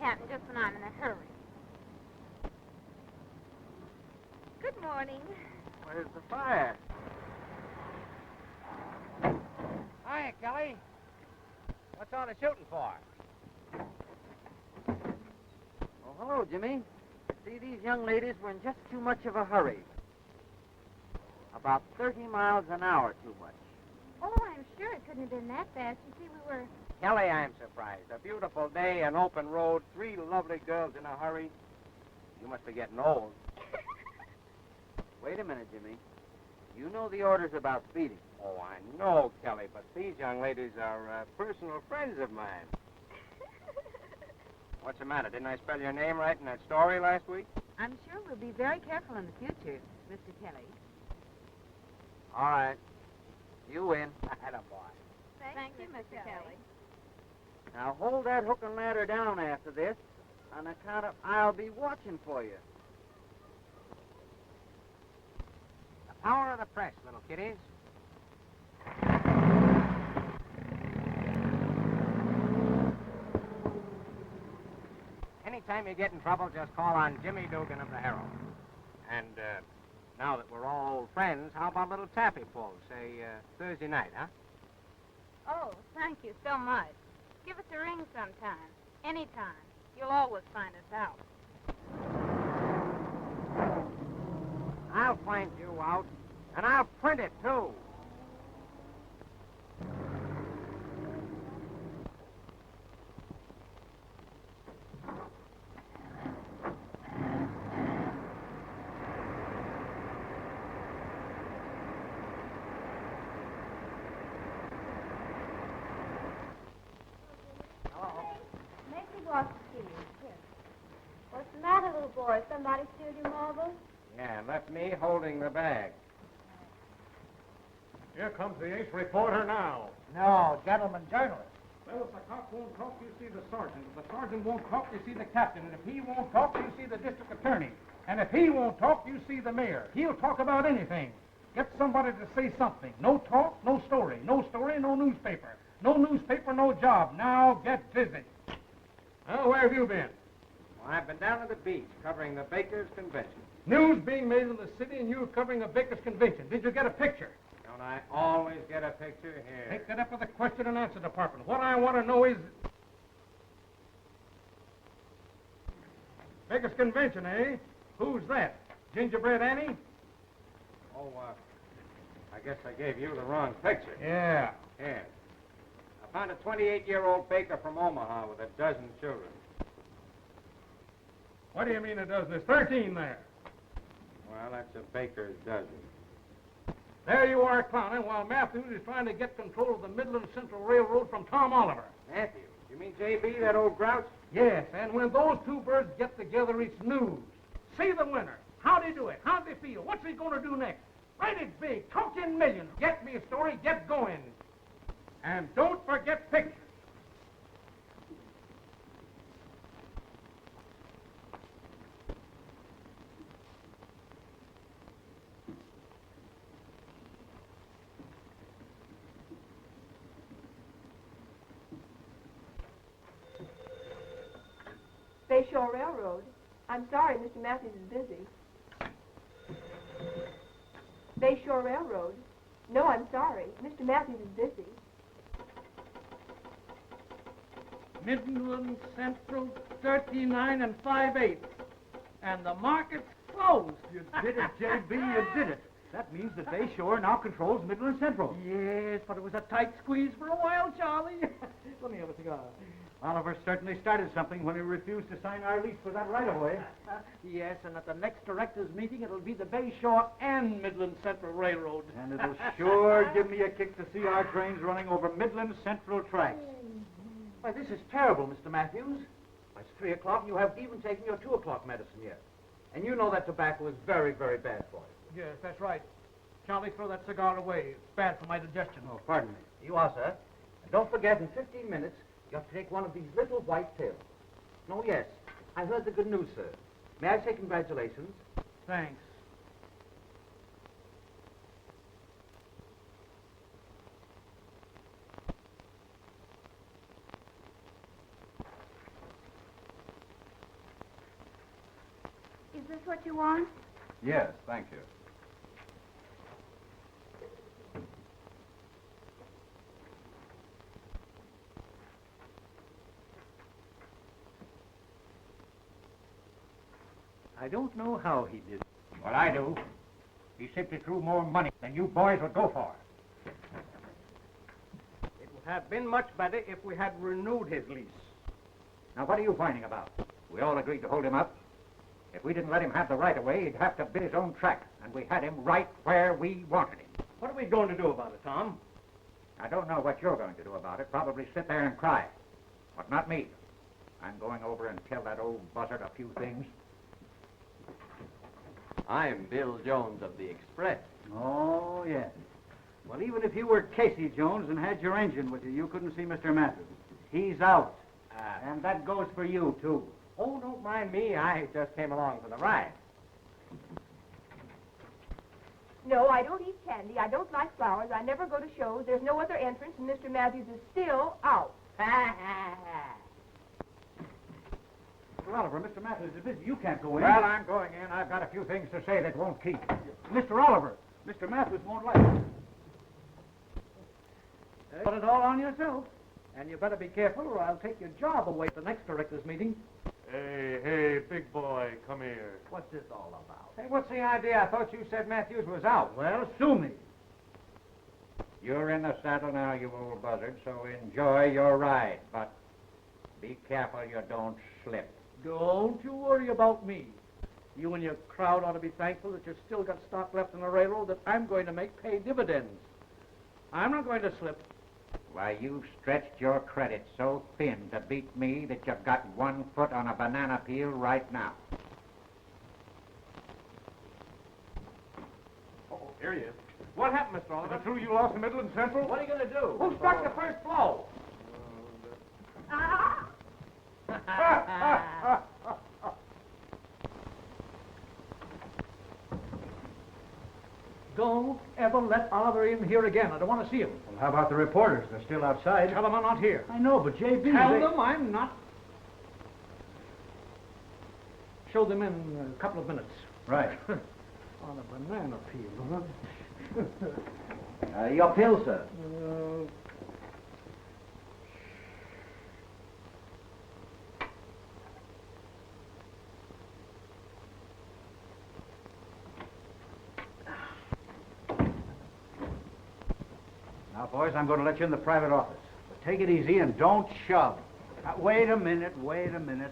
Manhattan just when I'm in a hurry. Good morning. Where's the fire? Hiya, Kelly. What's all the shooting for? Oh, hello, Jimmy. See, these young ladies were in just too much of a hurry. About 30 miles an hour too much. Oh, I'm sure it couldn't have been that fast. You see, we were... Kelly, I'm surprised. A beautiful day, an open road, 3 lovely girls in a hurry. You must be getting old. Wait a minute, Jimmy. You know the orders about speeding. Oh, I know, Kelly, but these young ladies are personal friends of mine. What's the matter? Didn't I spell your name right in that story last week? I'm sure we'll be very careful in the future, Mr. Kelly. All right. You win. Attaboy. Thank you, Mr. Kelly. Now hold that hook and ladder down after this, on account of I'll be watching for you. The power of the press, little kiddies. Anytime you get in trouble, just call on Jimmy Dugan of the Herald. And now that we're all old friends, how about a little taffy pull, say Thursday night, huh? Oh, thank you so much. Give us a ring sometime. Anytime. You'll always find us out. I'll find you out, and I'll print it, too. Macy wants to see you. Here. What's the matter, little boy? Somebody steal your marbles? Yeah, left me holding the bag. Here comes the ace reporter now. No, gentleman journalist. Well, if the cop won't talk, you see the sergeant. If the sergeant won't talk, you see the captain. And if he won't talk, you see the district attorney. And if he won't talk, you see the mayor. He'll talk about anything. Get somebody to say something. No talk, no story. No story, no newspaper. No newspaper, no job. Now get busy. Well, where have you been? Well, I've been down to the beach covering the Bakers' Convention. News being made in the city and you covering a Baker's convention. Did you get a picture? Don't I always get a picture here? Take that up with the question and answer department. What I want to know is... Baker's convention, eh? Who's that? Gingerbread Annie? Oh, I guess I gave you the wrong picture. Yeah. Here. I found a 28-year-old baker from Omaha with a dozen children. What do you mean a dozen? There's 13 there. Well, that's a baker's dozen. There you are clowning while Matthews is trying to get control of the Midland Central Railroad from Tom Oliver. Matthews? You mean J.B., that old grouch? Yes, and when those two birds get together, it's news. See the winner. How'd he do it? How'd they feel? What's he going to do next? Write it big. Talk in millions. Get me a story. Get going. And don't forget pictures. Bayshore Railroad. I'm sorry, Mr. Matthews is busy. Bayshore Railroad. No, I'm sorry. Mr. Matthews is busy. Midland Central 39 and 5/8. And the market's closed. You did it, J.B., you did it. That means that Bayshore now controls Midland Central. Yes, but it was a tight squeeze for a while, Charlie. Let me have a cigar. Oliver certainly started something when he refused to sign our lease for that right-of-way. Yes, and at the next directors' meeting, it'll be the Bayshore and Midland Central Railroad. And it'll sure give me a kick to see our trains running over Midland Central tracks. Why, this is terrible, Mr. Matthews. It's 3 o'clock and you haven't even taken your 2 o'clock medicine yet. And you know that tobacco is very, very bad for you. Yes, that's right. Charlie, throw that cigar away. It's bad for my digestion. Oh, pardon me. You are, sir. And don't forget, in 15 minutes, you have to take one of these little white pills. No, yes. I heard the good news, sir. May I say congratulations? Thanks. this what you want? Yes, thank you. I don't know how he did it. Well, I do. He simply threw more money than you boys would go for. It would have been much better if we had renewed his lease. Now, what are you whining about? We all agreed to hold him up. If we didn't let him have the right of way, he'd have to bid his own track, and we had him right where we wanted him. What are we going to do about it, Tom? I don't know what you're going to do about it. Probably sit there and cry. But not me. I'm going over and tell that old buzzard a few things. I'm Bill Jones of the Express. Oh, yes. Well, even if you were Casey Jones and had your engine with you, you couldn't see Mr. Matthews. He's out. And that goes for you, too. Oh, don't mind me. I just came along for the ride. No, I don't eat candy. I don't like flowers. I never go to shows. There's no other entrance, and Mr. Matthews is still out. Mr. Oliver, Mr. Matthews is busy. You can't go in. Well, I'm going in. I've got a few things to say that won't keep. Mr. Oliver, Mr. Matthews won't let you. Put it all on yourself. And you better be careful or I'll take your job away at the next directors' meeting. Hey, big boy, come here. What's this all about? Hey, what's the idea? I thought you said Matthews was out. Well, sue me. You're in the saddle now, you old buzzard, so enjoy your ride. But be careful you don't slip. Don't you worry about me. You and your crowd ought to be thankful that you've still got stock left in the railroad that I'm going to make pay dividends. I'm not going to slip. Why, you've stretched your credit so thin to beat me that you've got 1 foot on a banana peel right now. Oh, here he is. What happened, Mr. Oliver? Is it true you lost the Midland Central? What are you going to do? Who struck the first blow? Don't ever let Oliver in here again. I don't want to see him. Well, how about the reporters? They're still outside. Tell him I'm not here. I know, but J.B. Tell them I'm not. Show them in a couple of minutes. Right. On a banana peel, huh? Your pill, sir. Now, boys, I'm going to let you in the private office. But take it easy and don't shove. Wait a minute,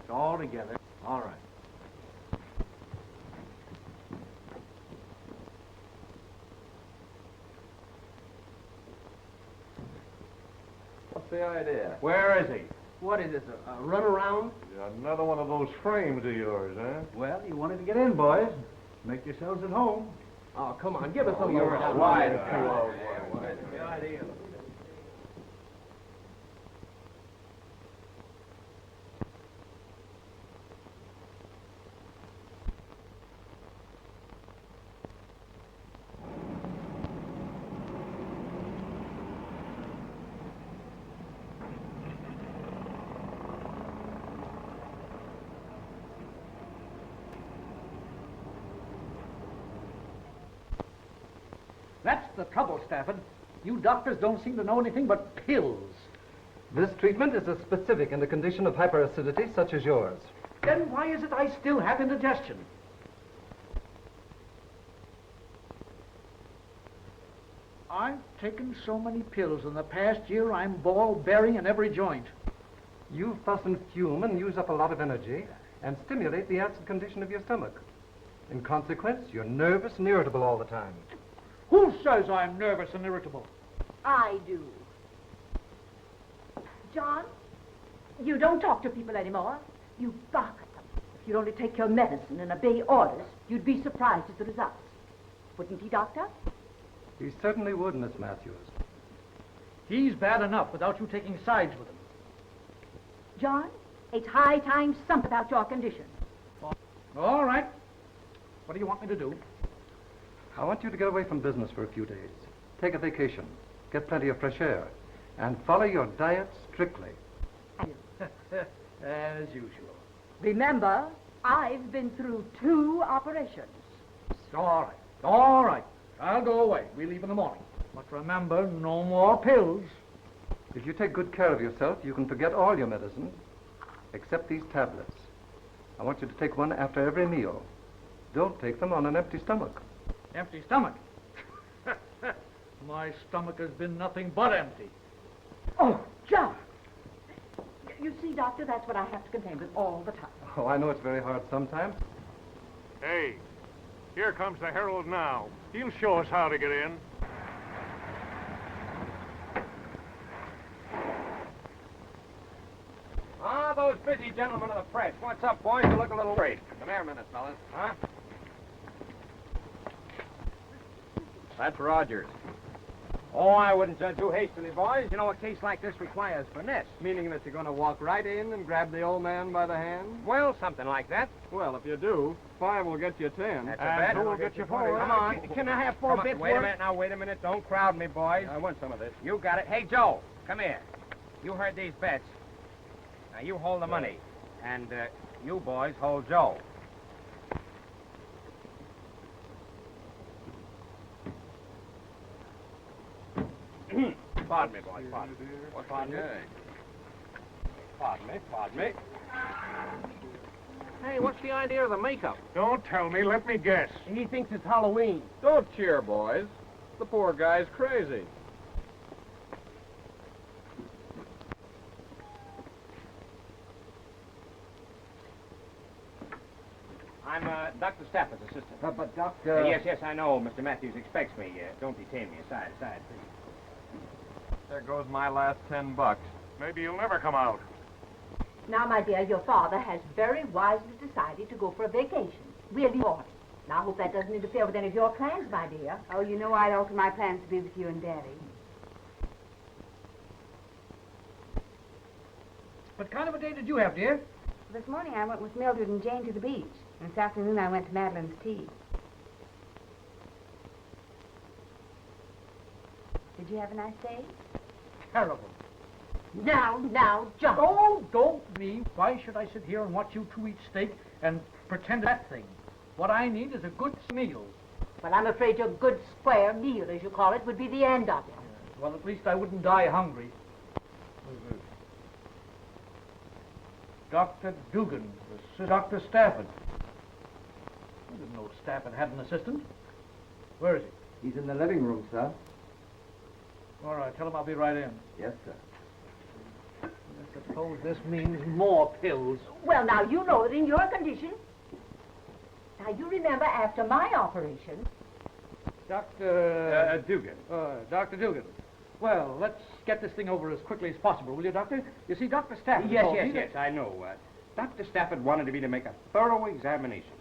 all together. All right. What's the idea? Where is he? What is this, a runaround? Another one of those frames of yours, huh? Well, you wanted to get in, boys. Make yourselves at home. Oh, come on, give us some you're more. a wise That's the trouble, Stafford. You doctors don't seem to know anything but pills. This treatment is a specific in a condition of hyperacidity such as yours. Then why is it I still have indigestion? I've taken so many pills in the past year, I'm ball-bearing in every joint. You fuss and fume and use up a lot of energy and stimulate the acid condition of your stomach. In consequence, you're nervous and irritable all the time. Who says I'm nervous and irritable? I do. John, you don't talk to people anymore. You bark at them. If you'd only take your medicine and obey orders, you'd be surprised at the results. Wouldn't he, Doctor? He certainly would, Miss Matthews. He's bad enough without you taking sides with him. John, it's high time something about your condition. All right. What do you want me to do? I want you to get away from business for a few days. Take a vacation, get plenty of fresh air, and follow your diet strictly. As usual. Remember, I've been through 2 operations. All right. All right. I'll go away. We leave in the morning. But remember, no more pills. If you take good care of yourself, you can forget all your medicine, except these tablets. I want you to take one after every meal. Don't take them on an empty stomach. Empty stomach. My stomach has been nothing but empty. Oh, John! You see, Doctor, that's what I have to contend with all the time. Oh, I know it's very hard sometimes. Hey, here comes the Herald now. He'll show us how to get in. Ah, those busy gentlemen of the press. What's up, boys? You look a little worried. Come here a minute, fellas. Huh? That's Rogers. Oh, I wouldn't judge too hastily, boys. You know, a case like this requires finesse. Meaning that you're going to walk right in and grab the old man by the hand? Well, something like that. Well, if you do, 5 will get you 10. That's a bet. who'll get you 4? Come on. Can I have 4 bits? Wait a minute now, wait a minute. Don't crowd me, boys. I want some of this. You got it. Hey, Joe, come here. You heard these bets. Now, you hold the money. And you boys hold Joe. Pardon me, boys. Pardon me. Pardon me. Pardon me. Hey, what's the idea of the makeup? Don't tell me. Let me guess. He thinks it's Halloween. Don't cheer, boys. The poor guy's crazy. I'm Dr. Stafford's assistant. But Doctor... Yes, I know. Mr. Matthews expects me. Don't detain me. Aside, please. There goes my last $10. Maybe you'll never come out. Now, my dear, your father has very wisely decided to go for a vacation. We'll be on. Now, I hope that doesn't interfere with any of your plans, my dear. Oh, you know I'd alter my plans to be with you and Daddy. What kind of a day did you have, dear? This morning I went with Mildred and Jane to the beach. And this afternoon I went to Madeline's tea. Did you have a nice day? Terrible. Now, John. Oh, don't me. Why should I sit here and watch you two eat steak and pretend that thing? What I need is a good meal. Well, I'm afraid your good square meal, as you call it, would be the end of it. Well, at least I wouldn't die hungry. Dr. Dugan, Dr. Stafford. I didn't know Stafford had an assistant. Where is he? He's in the living room, sir. All right, tell him I'll be right in. Yes, sir. I suppose this means more pills. Well, now, you know that in your condition. Now, you remember after my operation. Dr. Dugan. Dr. Dugan. Well, let's get this thing over as quickly as possible, will you, Doctor? You see, Dr. Stafford... Yes, I know. Dr. Stafford wanted me to make a thorough examination.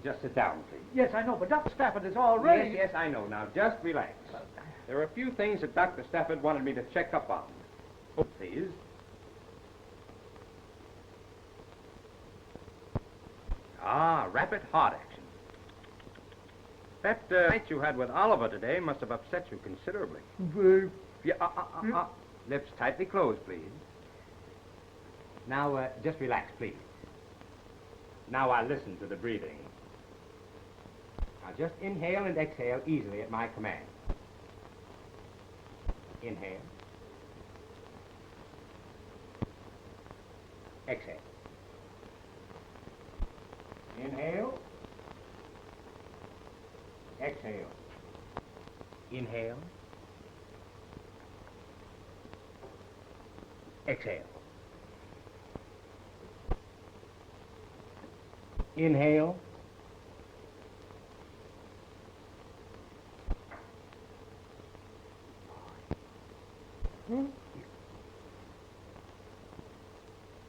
Just sit down, please. Yes, I know, but Dr. Stafford is already... Yes, I know. Now, just relax. There are a few things that Dr. Stafford wanted me to check up on. Oh, please. Rapid heart action. That fight you had with Oliver today must have upset you considerably. Lips tightly closed, please. Now, just relax, please. Now, listen to the breathing. Now, just inhale and exhale easily at my command. Inhale. Exhale. Inhale. Exhale. Inhale. Exhale. Inhale.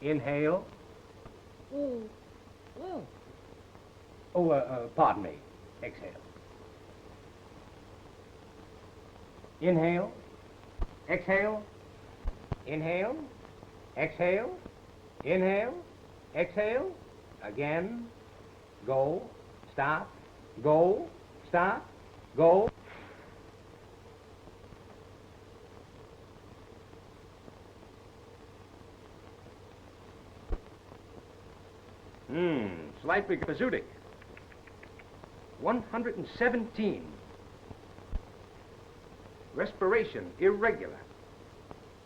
Inhale. Pardon me. Exhale. Inhale. Exhale. Inhale. Exhale. Inhale. Exhale. Again. Go. Stop. Go. Stop. Go. Slightly bazutic. 117. Respiration irregular.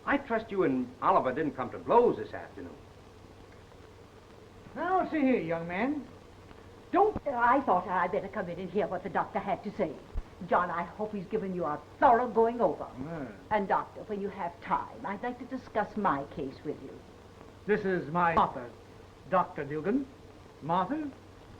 I trust you and Oliver didn't come to blows this afternoon. Now, see here, young man. I thought I'd better come in and hear what the doctor had to say. John, I hope he's given you a thorough going over. And, Doctor, when you have time, I'd like to discuss my case with you. This is my Martha, Dr. Dugan. Martha,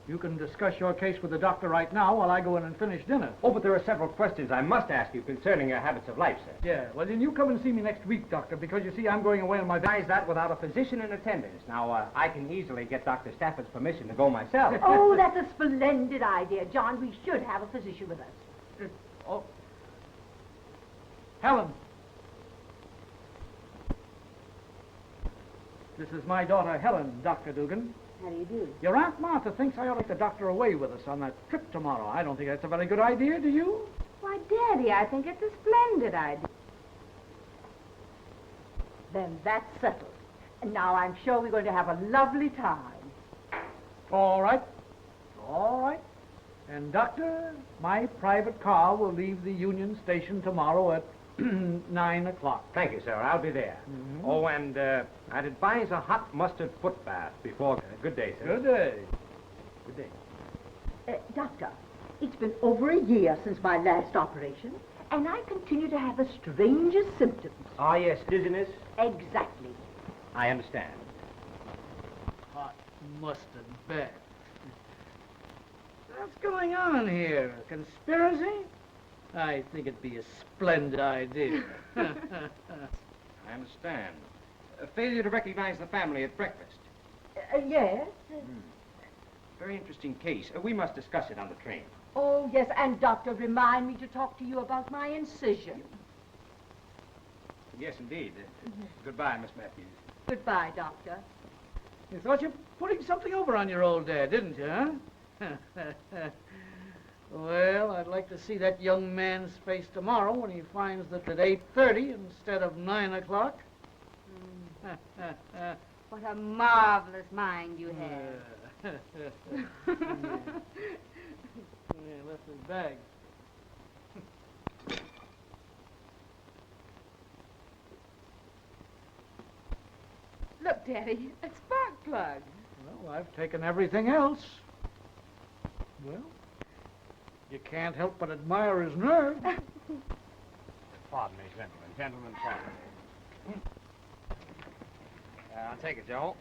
you can discuss your case with the doctor right now while I go in and finish dinner. Oh, but there are several questions I must ask you concerning your habits of life, sir. Yeah, well, then you come and see me next week, Doctor, because you see, I'm going away on my... Why is that without a physician in attendance? Now, I can easily get Dr. Stafford's permission to go myself. Oh, that's a splendid idea, John. We should have a physician with us. Oh. Helen. This is my daughter, Helen, Dr. Dugan. How do you do? Your Aunt Martha thinks I ought to take the doctor away with us on that trip tomorrow. I don't think that's a very good idea, do you? Why, Daddy, I think it's a splendid idea. Then that's settled. And now I'm sure we're going to have a lovely time. All right. All right. And, Doctor, my private car will leave the Union Station tomorrow at 9 o'clock. Thank you, sir. I'll be there. Oh, and I'd advise a hot mustard foot bath before... good day, sir. Good day. Good day. Doctor, it's been over a year since my last operation, and I continue to have the strangest symptoms. Ah, yes, dizziness? Exactly. I understand. Hot mustard bath. What's going on here? A conspiracy? I think it'd be a splendid idea. I understand. A failure to recognize the family at breakfast. Yes. Very interesting case. We must discuss it on the train. Oh, yes, and Doctor, remind me to talk to you about my incision. Yes, indeed. Goodbye, Miss Matthews. Goodbye, Doctor. You thought you were putting something over on your old dad, didn't you, huh? Well, I'd like to see that young man's face tomorrow when he finds that at 8:30 instead of 9 o'clock. What a marvelous mind you have. Yeah, left his bag. Look, Daddy, a spark plug. Well, I've taken everything else. Well, you can't help but admire his nerve. Pardon me, gentlemen. Gentlemen, pardon me. I'll take it, Joe.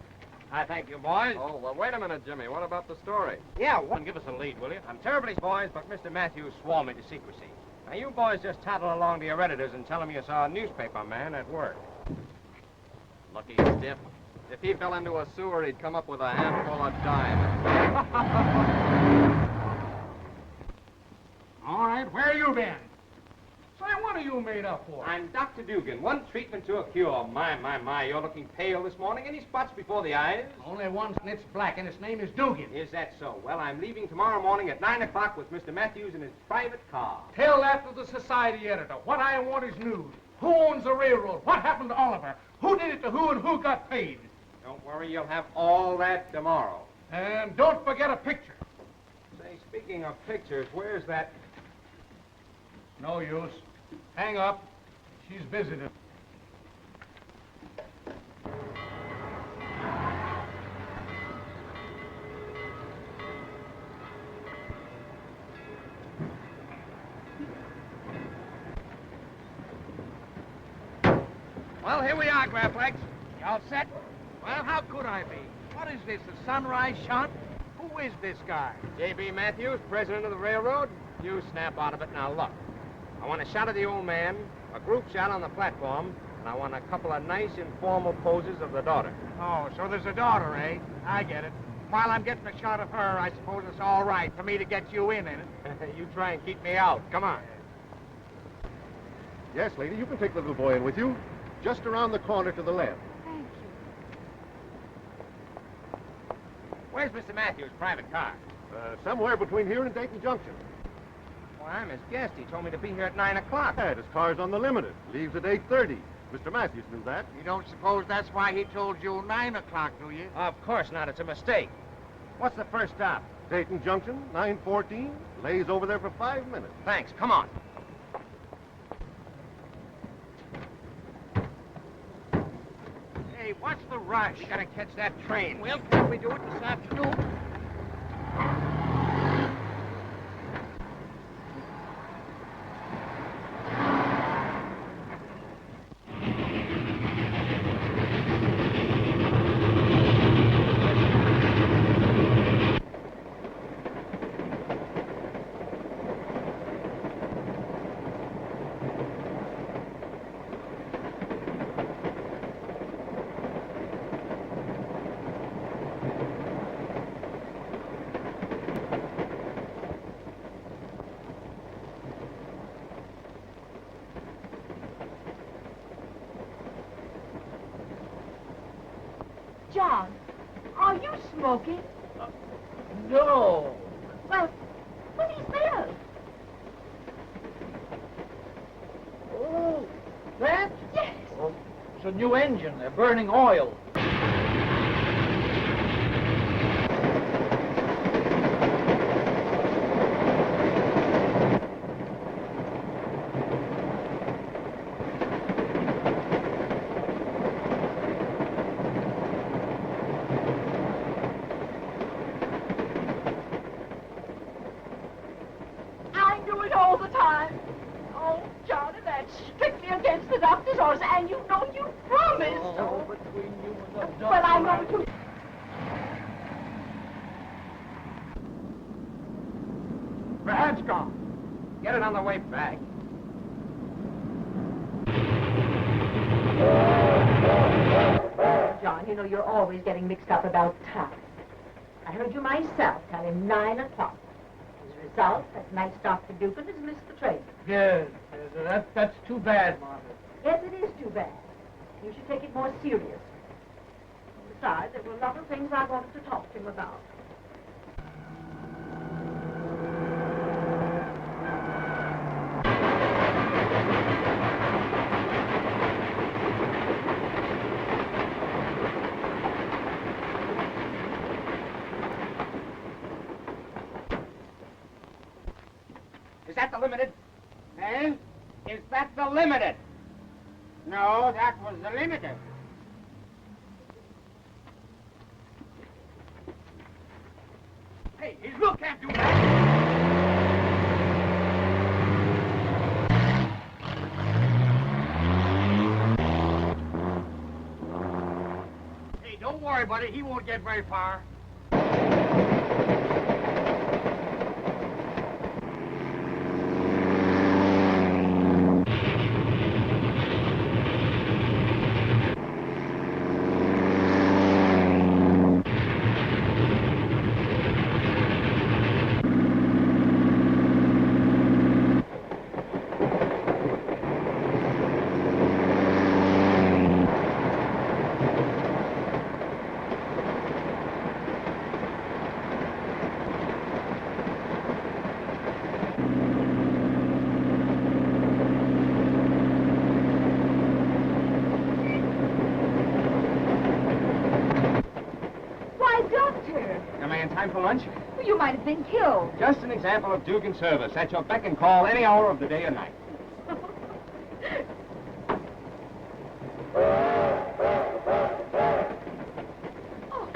I thank you, boys. Oh, well, wait a minute, Jimmy. What about the story? Yeah, give us a lead, will you? I'm terribly boys, but Mr. Matthews swore me to secrecy. Now, you boys just tattle along to your editors and tell them you saw a newspaper man at work. Lucky stiff. If he fell into a sewer, he'd come up with a handful of diamonds. All right, where you been? Say, what are you made up for? I'm Dr. Dugan. One treatment to a cure. My, you're looking pale this morning. Any spots before the eyes? Only one, and it's black, and its name is Dugan. Is that so? Well, I'm leaving tomorrow morning at 9 o'clock with Mr. Matthews in his private car. Tell that to the society editor. What I want is news. Who owns the railroad? What happened to Oliver? Who did it to who and who got paid? Don't worry, you'll have all that tomorrow. And don't forget a picture. Say, speaking of pictures, where's that... No use. Hang up. She's visiting. Well, here we are, Graflex. You all set? Well, how could I be? What is this, a sunrise shot? Who is this guy? J.B. Matthews, president of the railroad. You snap out of it. Now, look. I want a shot of the old man, a group shot on the platform, and I want a couple of nice informal poses of the daughter. Oh, so there's a daughter, eh? I get it. While I'm getting a shot of her, I suppose it's all right for me to get you in it. You try and keep me out. Come on. Yes, lady, you can take the little boy in with you. Just around the corner to the left. Thank you. Where's Mr. Matthews' private car? Somewhere between here and Dayton Junction. Well, I'm his guest. He told me to be here at 9 o'clock. Yeah, his car's on the limited. Leaves at 8:30. Mr. Matthews knew that. You don't suppose that's why he told you 9 o'clock, do you? Of course not. It's a mistake. What's the first stop? Dayton Junction, 914. Lays over there for 5 minutes. Thanks. Come on. Hey, what's the rush? We gotta catch that train. Well, can't we do it this afternoon? John, are you smoking? No. Well, what is that? Oh, that? Yes. Oh, it's a new engine. They're burning oil. I do it all the time. Oh, Johnny, that's strictly against the doctor's orders, and you know you promised. Oh, between you and the doctor. Well, I'm going to... The hat's gone. Get it on the way back. John, you know you're always getting mixed up about time. I heard you myself tell him 9 o'clock. As a result, that nice Dr. Dugan has missed the train. Yes, that's too bad, Martha. Yes, it is too bad. You should take it more serious. Besides, there were a lot of things I wanted to talk to him about. Is that the limited? Eh? Is that the limited? No, that was the limited. Hey, his look can't do that. Hey, don't worry, buddy. He won't get very far. Why, Doctor, Am I in time for lunch? you might have been killed. Just an example of Dugan service. At your beck and call any hour of the day or night. Oh,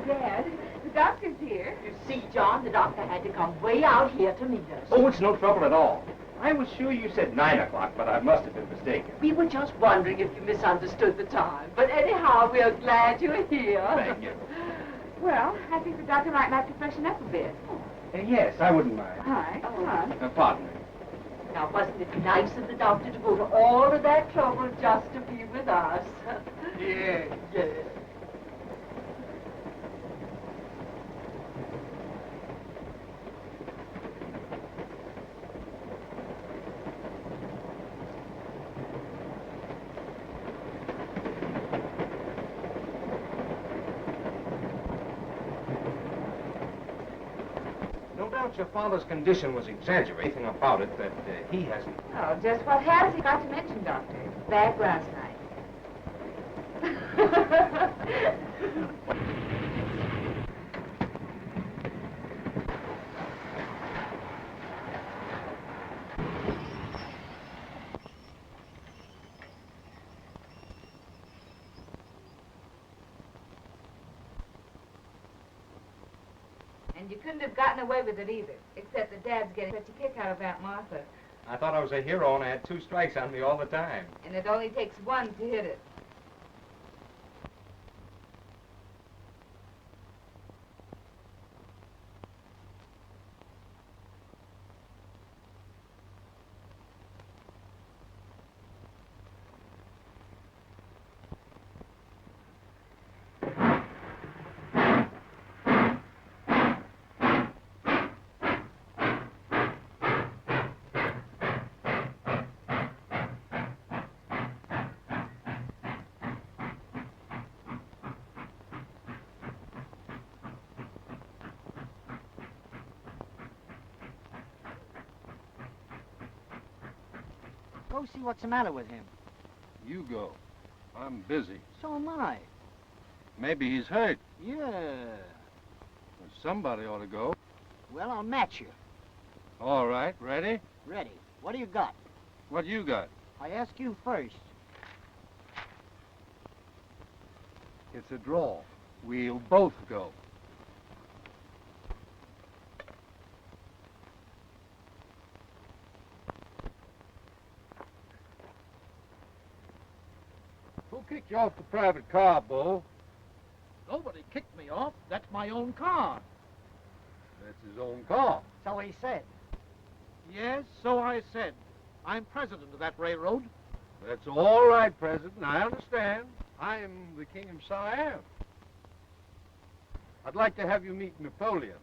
Dad, the doctor's here. You see, John, the doctor had to come way out here to meet us. Oh, it's no trouble at all. I was sure you said 9 o'clock, but I must have been mistaken. We were just wondering if you misunderstood the time. But anyhow, we're glad you're here. Thank you. Well, I think the doctor might like to freshen up a bit. Yes, I wouldn't mind. All right, come on. Pardon me. Now, wasn't it nice of the doctor to go to all of that trouble just to be with us? Yeah. Yes. No doubt your father's condition was exaggerating. Anything about it that he hasn't. Oh, just what has he got to mention, Doctor? Bad grass night. And you couldn't have gotten away with it either, except that Dad's getting such a kick out of Aunt Martha. I thought I was a hero and I had 2 strikes on me all the time. And it only takes one to hit it. Go see what's the matter with him. You go. I'm busy. So am I. Maybe he's hurt. Yeah. Somebody ought to go. Well, I'll match you. All right, ready? Ready. What do you got? What you got? I ask you first. It's a draw. We'll both go. Who kicked you off the private car, Bo? Nobody kicked me off. That's my own car. That's his own car. So he said. Yes, so I said. I'm president of that railroad. That's all right, President. I understand. I am the King of Siam. I'd like to have you meet Napoleon.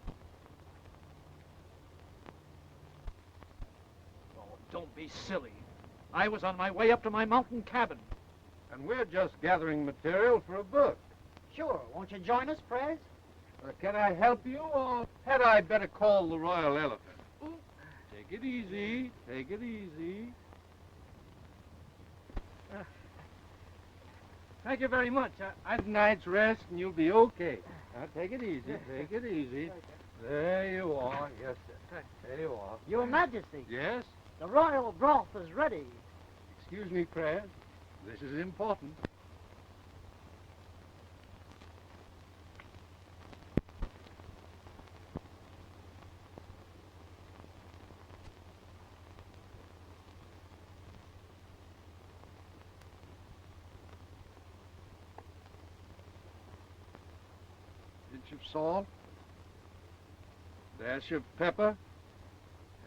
Oh, don't be silly. I was on my way up to my mountain cabin. And we're just gathering material for a book. Sure. Won't you join us, Prez? Can I help you, or had I better call the Royal Elephant? Take it easy. Take it easy. Thank you very much. A night's rest and you'll be okay. Now, take it easy. Take it easy. There you are. Yes, sir. There you are. Your Majesty. Yes? The royal broth is ready. Excuse me, Prez. This is important. Pinch of salt, dash of pepper,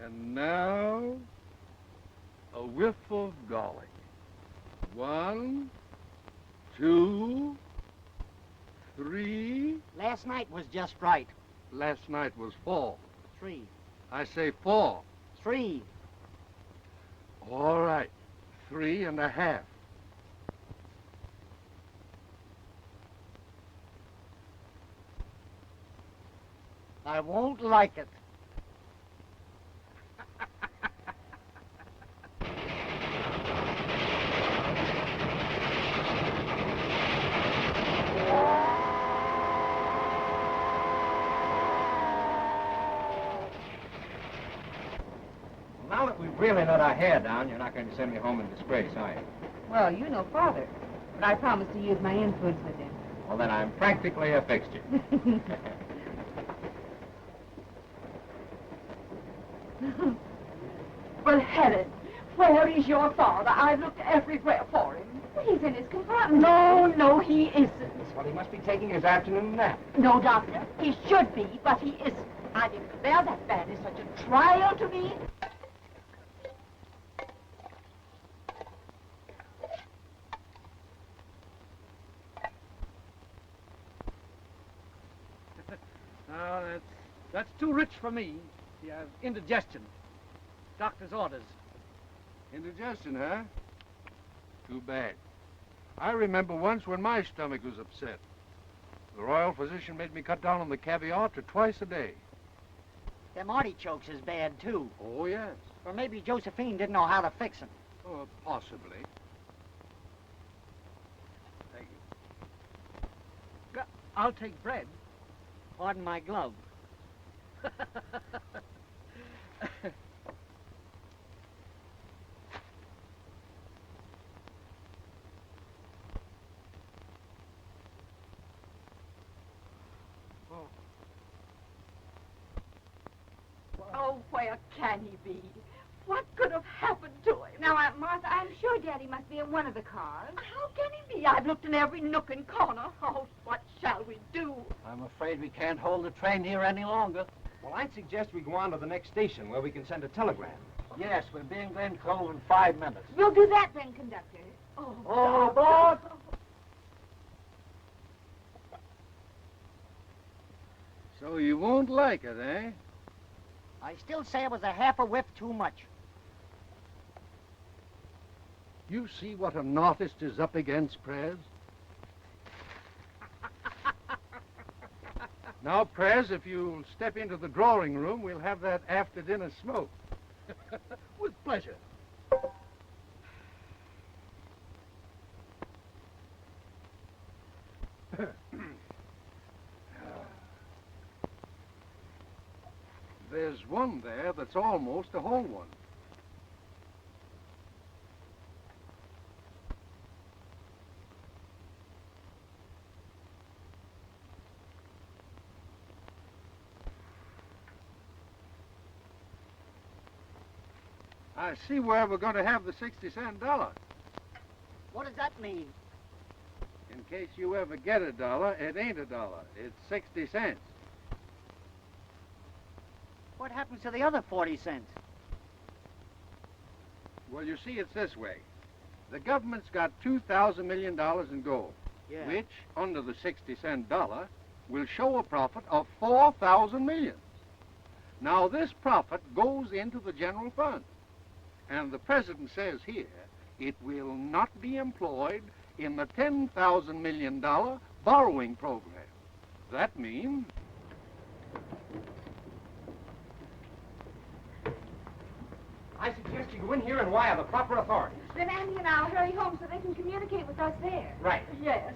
and now a whiff of garlic. 1, 2, 3. Last night was just right. Last night was 4. 3. I say 4. 3. All right. 3.5. I won't like it. Now that we've really let our hair down, you're not going to send me home in disgrace, are you? Well, you know Father. But I promised to use my influence with him. Well, then I'm practically a fixture. Well, Helen, where is your father? I've looked everywhere for him. He's in his compartment. No, he isn't. Well, he must be taking his afternoon nap. No, Doctor, he should be, but he isn't. I declare that man is such a trial to me. No, that's too rich for me. He has indigestion. Doctor's orders. Indigestion, huh? Too bad. I remember once when my stomach was upset. The royal physician made me cut down on the caviar to twice a day. Them artichokes is bad, too. Oh, yes. Or maybe Josephine didn't know how to fix them. Oh, possibly. Thank you. I'll take bread. Pardon my glove. Where can he be? What could have happened to him? Now, Martha, I'm sure Daddy must be in one of the cars. How can he be? I've looked in every nook and corner. Oh, what shall we do? I'm afraid we can't hold the train here any longer. Well, I'd suggest we go on to the next station where we can send a telegram. Yes, we'll be in Glen Cove in 5 minutes. We'll do that then, conductor. All aboard! So you won't like it, eh? I still say it was a half a whiff too much. You see what an artist is up against, Prez? Now, Prez, if you'll step into the drawing room, we'll have that after-dinner smoke. With pleasure. There's one there that's almost a whole one. I see where we're going to have the 60-cent dollar. What does that mean? In case you ever get a dollar, it ain't a dollar. It's 60 cents. What happens to the other 40 cents? Well, you see, it's this way. The government's got $2,000 million in gold, Yeah. which, under the 60-cent dollar, will show a profit of 4,000 millions. Now, this profit goes into the general fund. And the president says here it will not be employed in the $10,000 million borrowing program. That means... I suggest you go in here and wire the proper authorities. Then Andy and I'll hurry home so they can communicate with us there. Right. Yes.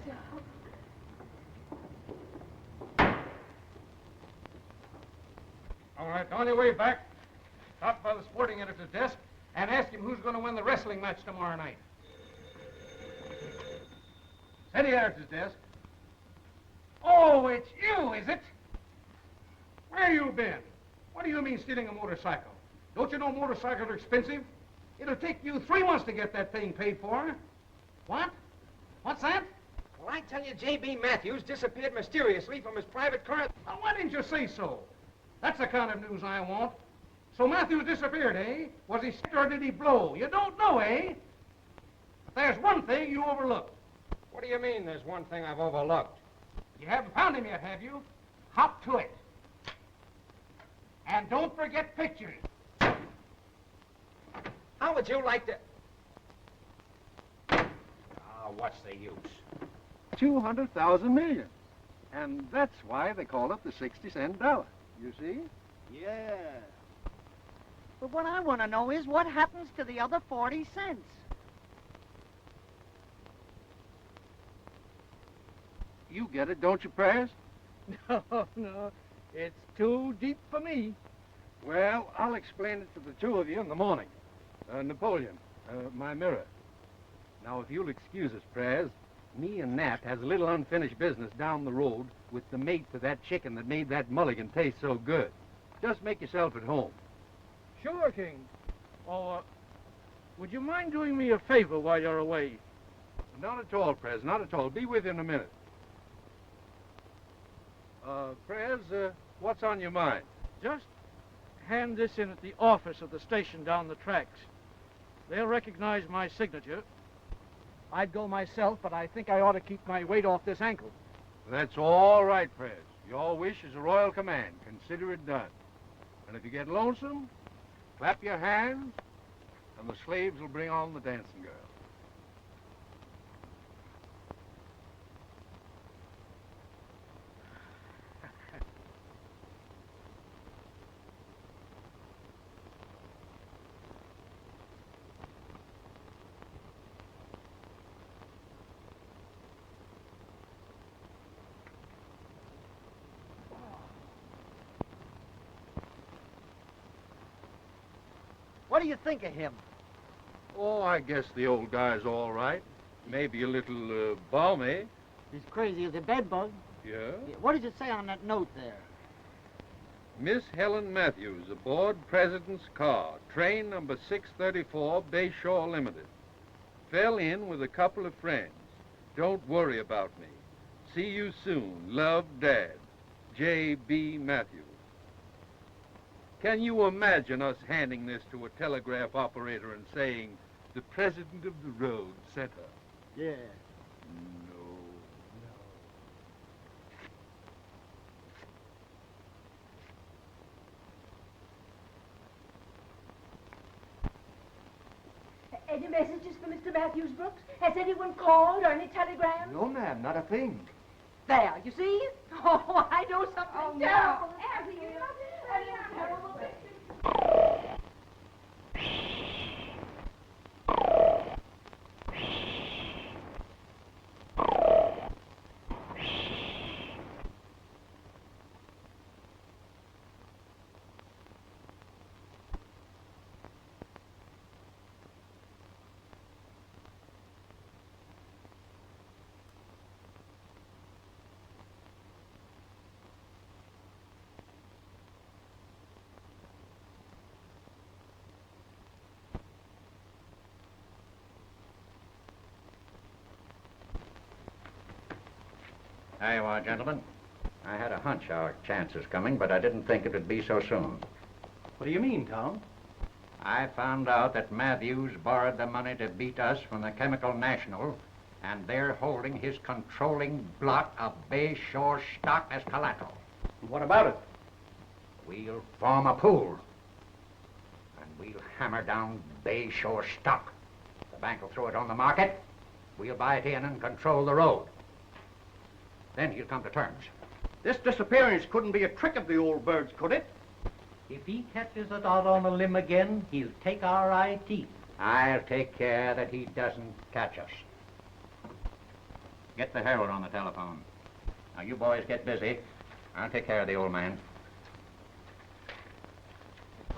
All right, on your way back, stop by the sporting editor's desk and ask him who's going to win the wrestling match tomorrow night. City editor's desk. Oh, it's you, is it? Where you been? What do you mean stealing a motorcycle? Don't you know motorcycles are expensive? It'll take you 3 months to get that thing paid for. What? What's that? Well, I tell you, J.B. Matthews disappeared mysteriously from his private car. Now, why didn't you say so? That's the kind of news I want. So Matthews disappeared, eh? Was he sick or did he blow? You don't know, eh? But there's one thing you overlooked. What do you mean there's one thing I've overlooked? You haven't found him yet, have you? Hop to it. And don't forget pictures. How would you like to... what's the use? 200,000 million. And that's why they call it the 60-cent dollar. You see? Yeah. But what I want to know is what happens to the other 40 cents? You get it, don't you, Prez? No. It's too deep for me. Well, I'll explain it to the two of you in the morning. Napoleon, my mirror. Now, if you'll excuse us, Prez, me and Nat has a little unfinished business down the road with the mate for that chicken that made that mulligan taste so good. Just make yourself at home. Sure, King. Oh, would you mind doing me a favor while you're away? Not at all, Prez, not at all. Be with you in a minute. Prez, what's on your mind? Just hand this in at the office of the station down the tracks. They'll recognize my signature. I'd go myself, but I think I ought to keep my weight off this ankle. That's all right, Prez. Your wish is a royal command. Consider it done. And if you get lonesome, clap your hands, and the slaves will bring on the dancing girl. What do you think of him? Oh, I guess the old guy's all right. Maybe a little balmy. He's crazy as a bedbug. Yeah? What does it say on that note there? Miss Helen Matthews aboard President's car, train number 634, Bayshore Limited. Fell in with a couple of friends. Don't worry about me. See you soon. Love, Dad. J.B. Matthews. Can you imagine us handing this to a telegraph operator and saying, the president of the road sent her? Yeah. Any messages for Mr. Matthews, Brooks? Has anyone called or any telegrams? No, ma'am, not a thing. There, you see? Oh, I know something terrible. There you are, gentlemen. I had a hunch our chance is coming, but I didn't think it would be so soon. What do you mean, Tom? I found out that Matthews borrowed the money to beat us from the Chemical National, and they're holding his controlling block of Bayshore stock as collateral. What about it? We'll form a pool, and we'll hammer down Bayshore stock. The bank will throw it on the market. We'll buy it in and control the road. Then he'll come to terms. This disappearance couldn't be a trick of the old bird's, could it? If he catches it out on a limb again, he'll take our eye teeth. I'll take care that he doesn't catch us. Get the Herald on the telephone. Now, you boys get busy. I'll take care of the old man.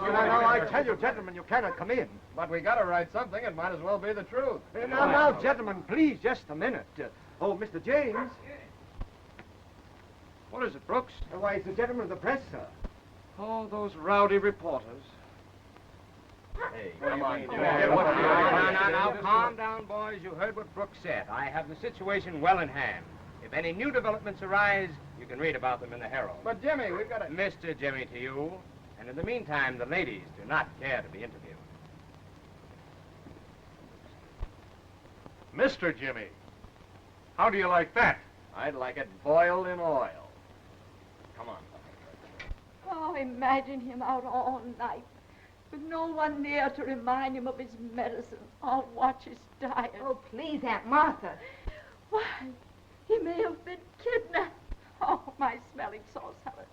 Now, I tell you, gentlemen, you cannot come in. But we gotta write something. It might as well be the truth. Now, gentlemen, please, just a minute. Mr. James. What is it, Brooks? Why, it's the gentleman of the press, sir. Oh, those rowdy reporters. Hey, come on. Now, calm down, boys. You heard what Brooks said. I have the situation well in hand. If any new developments arise, you can read about them in the Herald. But, Jimmy, we've got to... Mr. Jimmy to you. And in the meantime, the ladies do not care to be interviewed. Mr. Jimmy, how do you like that? I'd like it boiled in oil. Come on. Oh, imagine him out all night with no one near to remind him of his medicine or watch his diet. Oh, please, Aunt Martha. Why, he may have been kidnapped. Oh, my smelling sauce, Helen.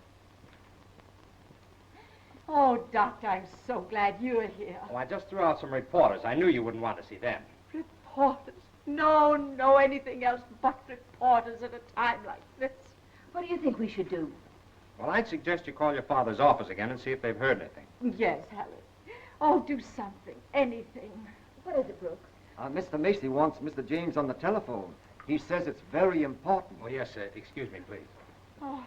Oh, Doctor, I'm so glad you're here. Oh, I just threw out some reporters. I knew you wouldn't want to see them. Reporters? No, anything else but reporters at a time like this. What do you think we should do? Well, I'd suggest you call your father's office again and see if they've heard anything. Yes, Helen. Oh, do something, anything. What is it, Brooks? Mr. Macy wants Mr. James on the telephone. He says it's very important. Oh, yes, excuse me, please. Oh,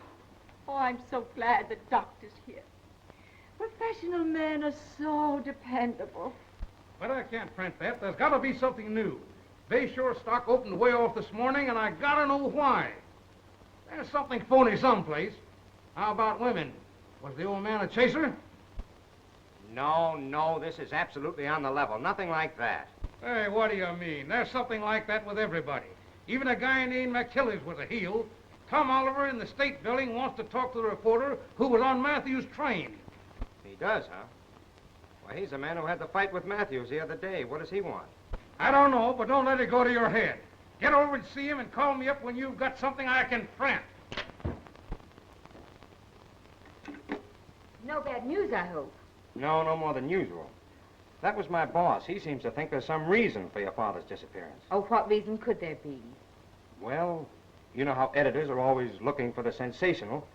I'm so glad the doctor's here. Professional men are so dependable. But I can't print that. There's got to be something new. Bayshore stock opened way off this morning, and I got to know why. There's something phony someplace. How about women? Was the old man a chaser? No, this is absolutely on the level. Nothing like that. Hey, what do you mean? There's something like that with everybody. Even a guy named McKillies was a heel. Tom Oliver in the State Building wants to talk to the reporter who was on Matthews' train. He does, huh? Why, he's the man who had the fight with Matthews the other day. What does he want? I don't know, but don't let it go to your head. Get over and see him and call me up when you've got something I can print. No bad news, I hope. No more than usual. That was my boss. He seems to think there's some reason for your father's disappearance. Oh, what reason could there be? Well, you know how editors are always looking for the sensational.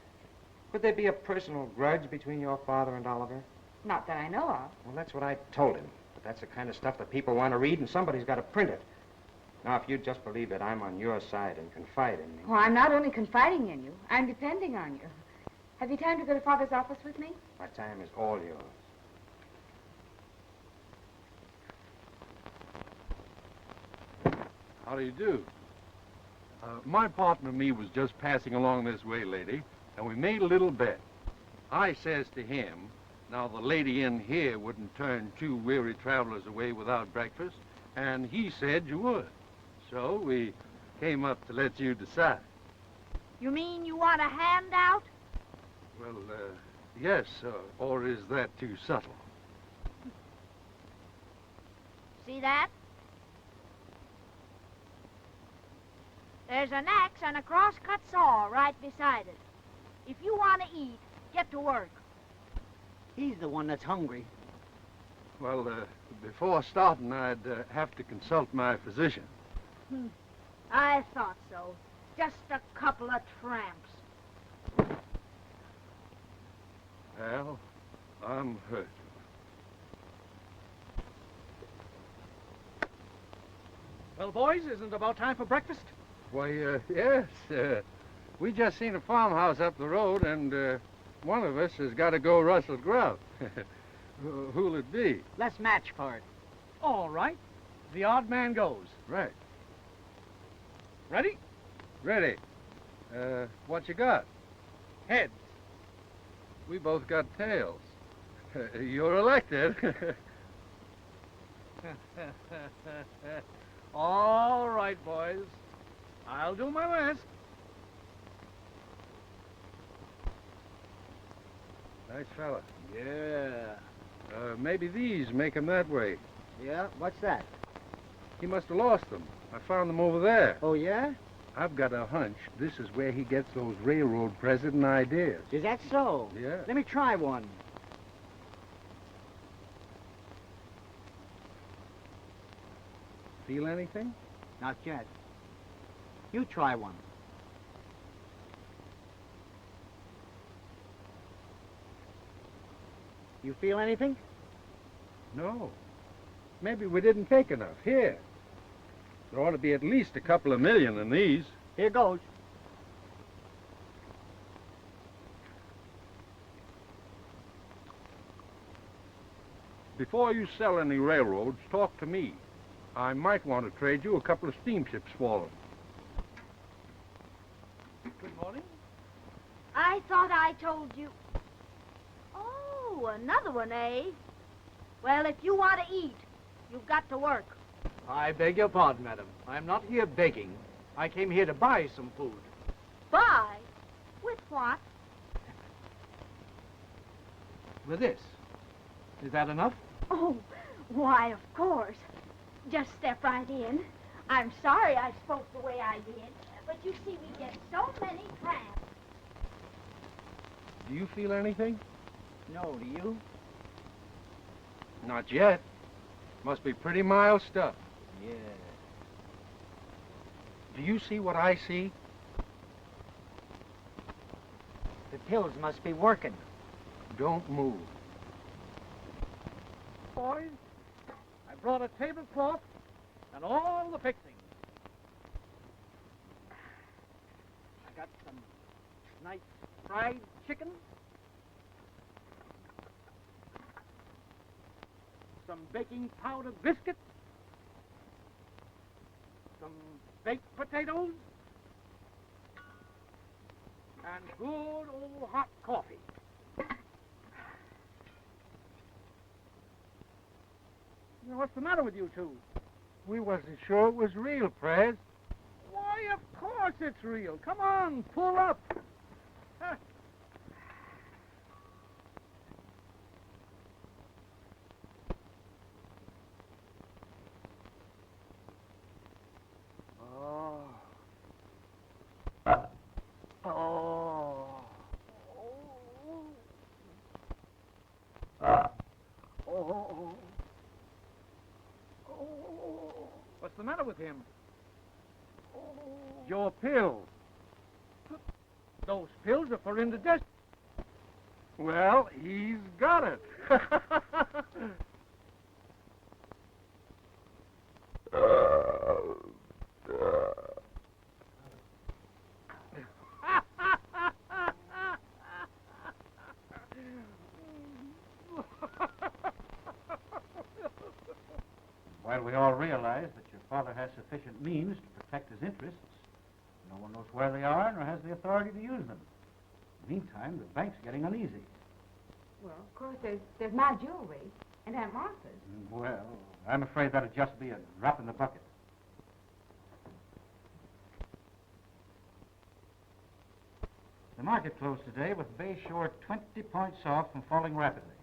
Could there be a personal grudge between your father and Oliver? Not that I know of. Well, that's what I told him. But that's the kind of stuff that people want to read, and somebody's got to print it. Now, if you'd just believe that I'm on your side and confide in me. Well, I'm not only confiding in you, I'm depending on you. Have you time to go to Father's office with me? My time is all yours. How do you do? My partner and me was just passing along this way, lady, and we made a little bet. I says to him, now the lady in here wouldn't turn two weary travelers away without breakfast, and he said you would. So we came up to let you decide. You mean you want a handout? Well, yes, or is that too subtle? See that? There's an axe and a cross-cut saw right beside it. If you want to eat, get to work. He's the one that's hungry. Well, before starting, I'd have to consult my physician. I thought so. Just a couple of tramps. Al, I'm hurt. Well, boys, isn't it about time for breakfast? Why, yes. We just seen a farmhouse up the road, and one of us has got to go rustle grub. Who'll it be? Let's match for it. All right. The odd man goes. Right. Ready? Ready. What you got? Heads. We both got tails. You're elected. All right, boys. I'll do my best. Nice fella. Yeah. Maybe these make him that way. Yeah? What's that? He must have lost them. I found them over there. Oh, yeah? I've got a hunch this is where he gets those railroad president ideas. Is that so? Yeah. Let me try one. Feel anything? Not yet. You try one. You feel anything? No. Maybe we didn't take enough. Here. There ought to be at least a couple of million in these. Here goes. Before you sell any railroads, talk to me. I might want to trade you a couple of steamships for them. Good morning. I thought I told you. Oh, another one, eh? Well, if you want to eat, you've got to work. I beg your pardon, madam. I'm not here begging. I came here to buy some food. Buy? With what? With this. Is that enough? Oh, why, of course. Just step right in. I'm sorry I spoke the way I did, but you see, we get so many tramps. Do you feel anything? No, do you? Not yet. Must be pretty mild stuff. Yeah. Do you see what I see? The pills must be working. Don't move. Boys, I brought a tablecloth and all the fixings. I got some nice fried chicken, some baking powder biscuits, some baked potatoes, and good old hot coffee. Now, what's the matter with you two? We wasn't sure it was real, Prez. Why, of course it's real. Come on, pull up. Huh. What's the matter with him? Your pills. Those pills are for indigestion. Well, he's got it. Well, we all realize that your father has sufficient means to protect his interests. No one knows where they are nor has the authority to use them. Meantime, the bank's getting uneasy. Well, of course, there's my jewelry and Aunt Martha's. Well, I'm afraid that'd just be a drop in the bucket. The market closed today with Bayshore 20 points off and falling rapidly.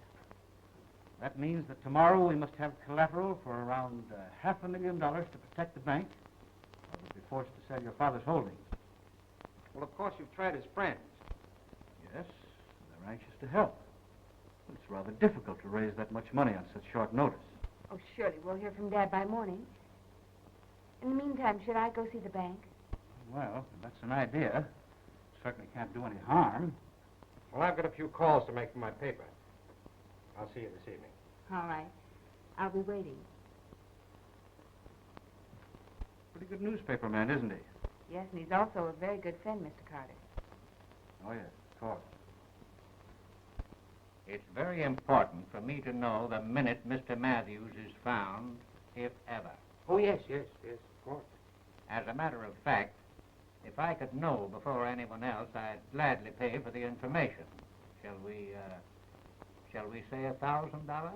That means that tomorrow we must have collateral for around $500,000 to protect the bank, or we'll be forced to sell your father's holdings. Well, of course, you've tried his friends. Yes, they're anxious to help. But it's rather difficult to raise that much money on such short notice. Oh, surely we'll hear from Dad by morning. In the meantime, should I go see the bank? Well, that's an idea. Certainly can't do any harm. Well, I've got a few calls to make for my paper. I'll see you this evening. All right. I'll be waiting. Pretty good newspaper man, isn't he? Yes, and he's also a very good friend, Mr. Carter. Oh, yes, of course. It's very important for me to know the minute Mr. Matthews is found, if ever. Oh, yes, of course. As a matter of fact, if I could know before anyone else, I'd gladly pay for the information. Shall we say $1,000?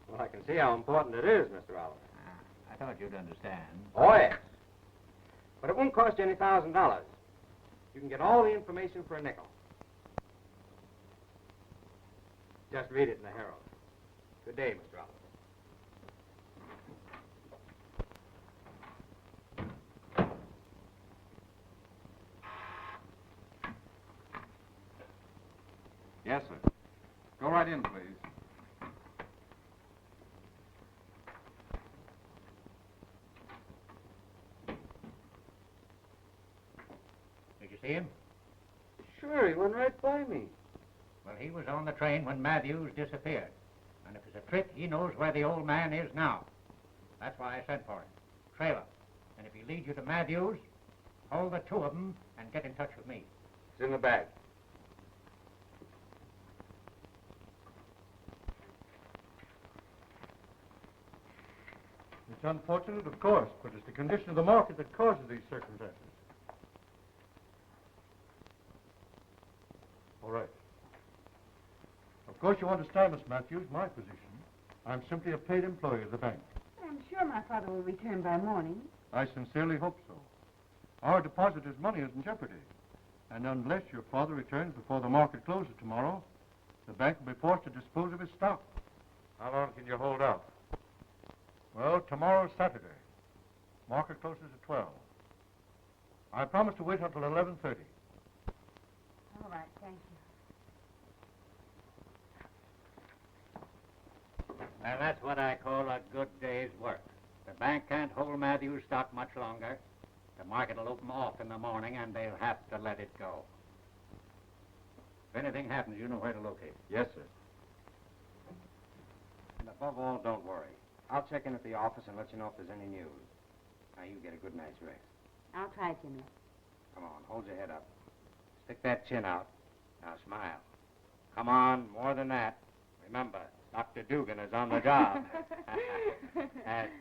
Well, I can see how important it is, Mr. Oliver. I thought you'd understand. Oh, yes. But it won't cost you any $1,000. You can get all the information for a nickel. Just read it in the Herald. Good day, Mr. Oliver. Yes, sir. Go right in, please. Did you see him? Sure, he went right by me. Well, he was on the train when Matthews disappeared. And if it's a trick, he knows where the old man is now. That's why I sent for him. Trail him. And if he leads you to Matthews, hold the two of them and get in touch with me. It's in the bag. It's unfortunate, of course, but it's the condition of the market that causes these circumstances. All right. Of course, you understand, Miss Matthews, my position. I'm simply a paid employee of the bank. I'm sure my father will return by morning. I sincerely hope so. Our depositor's money is in jeopardy. And unless your father returns before the market closes tomorrow, the bank will be forced to dispose of his stock. How long can you hold out? Well, tomorrow's Saturday. Market closes at 12. I promise to wait until 11:30. All right, thank you. Well, that's what I call a good day's work. The bank can't hold Matthews' stock much longer. The market will open off in the morning, and they'll have to let it go. If anything happens, you know where to locate. Yes, sir. And above all, don't worry. I'll check in at the office and let you know if there's any news. Now, you get a good night's rest. I'll try, Jimmy. Come on, hold your head up. Stick that chin out. Now, smile. Come on, more than that. Remember, Dr. Dugan is on the job. That's better.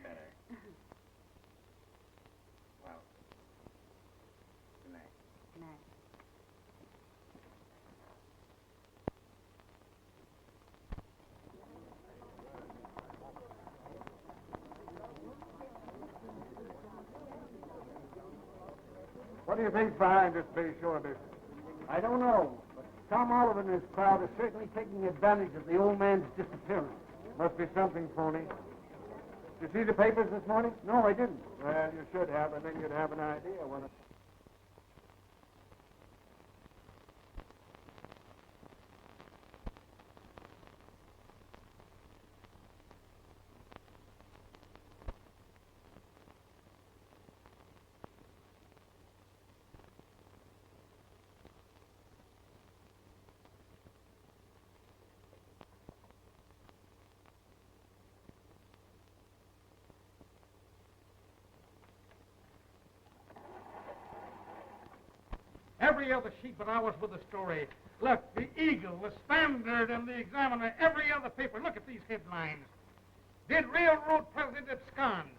Well, good night. Good night. What do you think's behind this Bayshore business? I don't know, but Tom Oliver and his crowd are certainly taking advantage of the old man's disappearance. Must be something phony. Did you see the papers this morning? No, I didn't. Well, you should have, and then you'd have an idea when it... Every other sheet but ours with the story. Look, the Eagle, the Standard, and the Examiner, every other paper. Look at these headlines. Did railroad president abscond?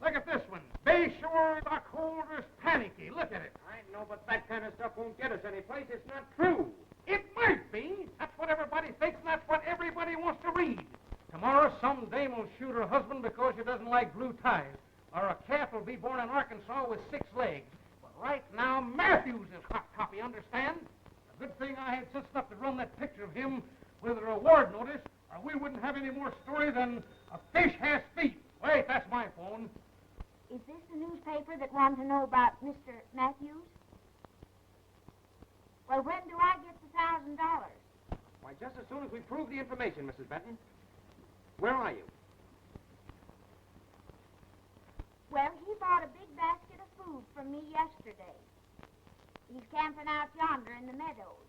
Look at this one. Bayshore stockholders panicky. Look at it. I know, but that kind of stuff won't get us any place. It's not true. It might be. That's what everybody thinks, and that's what everybody wants to read. Tomorrow, some dame will shoot her husband because she doesn't like blue ties. Or a calf will be born in Arkansas with 6 legs. But right now, Matthews is hot copy, understand? A good thing I had sense enough to run that picture of him with a reward notice, or we wouldn't have any more story than a fish has feet. Wait, that's my phone. Is this the newspaper that wanted to know about Mr. Matthews? Well, when do I get the $1,000? Why, just as soon as we prove the information, Mrs. Benton. Where are you? Well, he bought a big basket of food from me yesterday. He's camping out yonder in the meadows.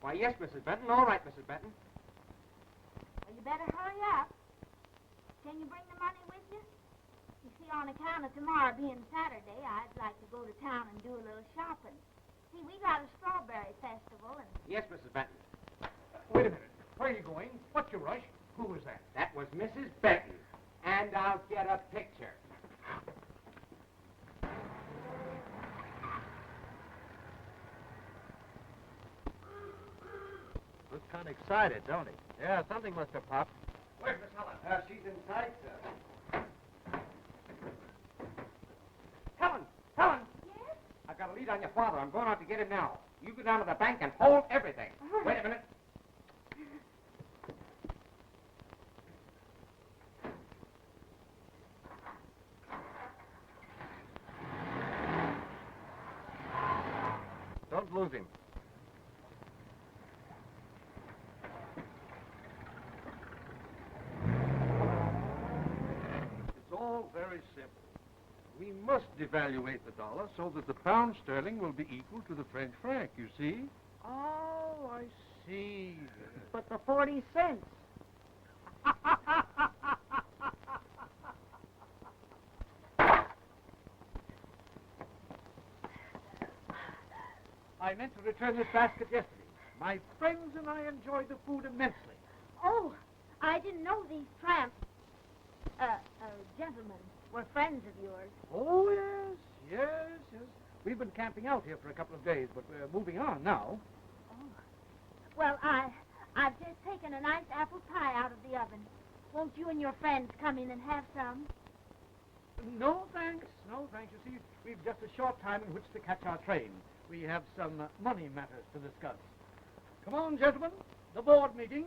Why, yes, Mrs. Benton. All right, Mrs. Benton. Well, you better hurry up. Can you bring the money with you? You see, on account of tomorrow being Saturday, I'd like to go to town and do a little shopping. See, we got a strawberry festival and... Yes, Mrs. Benton. Wait a minute. Where are you going? What's your rush? Who was that? That was Mrs. Benton. And I'll get a picture. Looks kind of excited, don't he? Yeah, something must have popped. Where's Miss Helen? She's inside, sir. Helen! Helen! Yes? I've got a lead on your father. I'm going out to get him now. You go down to the bank and hold everything. Wait a minute. Don't lose him. It's all very simple. We must devaluate the dollar so that the pound sterling will be equal to the French franc, you see? Oh, I see. But the 40 cents. I meant to return this basket yesterday. My friends and I enjoyed the food immensely. Oh, I didn't know these tramps, gentlemen, were friends of yours. Oh, yes, yes, yes. We've been camping out here for a couple of days, but we're moving on now. Well, I've just taken a nice apple pie out of the oven. Won't you and your friends come in and have some? No, thanks. No, thanks. You see, we've just a short time in which to catch our train. We have some money matters to discuss. Come on, gentlemen. The board meeting.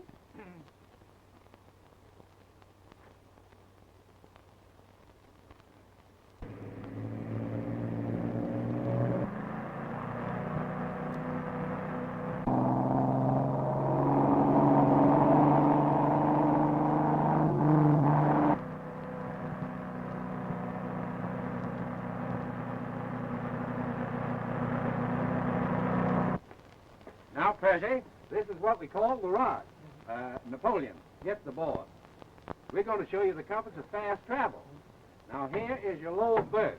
Now, Percy, this is what we call the rod. Napoleon, get the board. We're going to show you the compass of fast travel. Now, here is your lower berth.